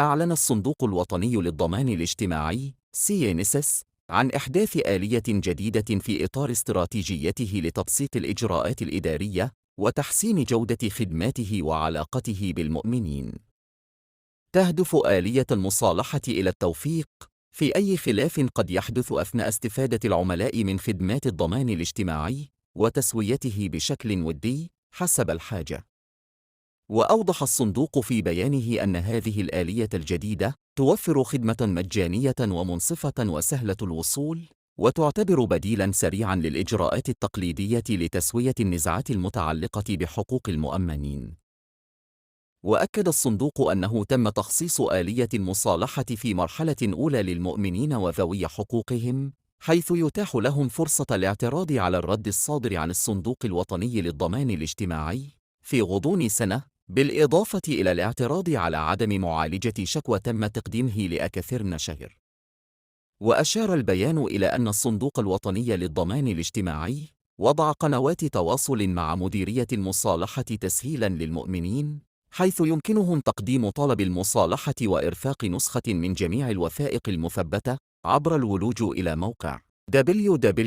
أعلن الصندوق الوطني للضمان الاجتماعي (CNSS) عن إحداث آلية جديدة في إطار استراتيجيته لتبسيط الإجراءات الإدارية وتحسين جودة خدماته وعلاقته بالمؤمنين. تهدف آلية المصالحة إلى التوفيق في أي خلاف قد يحدث أثناء استفادة العملاء من خدمات الضمان الاجتماعي وتسويته بشكل ودي حسب الحاجة. وأوضح الصندوق في بيانه أن هذه الآلية الجديدة توفر خدمة مجانية ومنصفة وسهلة الوصول، وتعتبر بديلاً سريعاً للإجراءات التقليدية لتسوية النزاعات المتعلقة بحقوق المؤمنين. وأكد الصندوق أنه تم تخصيص آلية المصالحة في مرحلة أولى للمؤمنين وذوي حقوقهم، حيث يتاح لهم فرصة الاعتراض على الرد الصادر عن الصندوق الوطني للضمان الاجتماعي في غضون سنة، بالإضافة إلى الاعتراض على عدم معالجة شكوى تم تقديمه لأكثر نشر. وأشار البيان إلى أن الصندوق الوطني للضمان الاجتماعي وضع قنوات تواصل مع مديرية المصالحة تسهيلاً للمؤمنين، حيث يمكنهم تقديم طلب المصالحة وإرفاق نسخة من جميع الوثائق المثبتة عبر الولوج إلى موقع www.cnss.ma.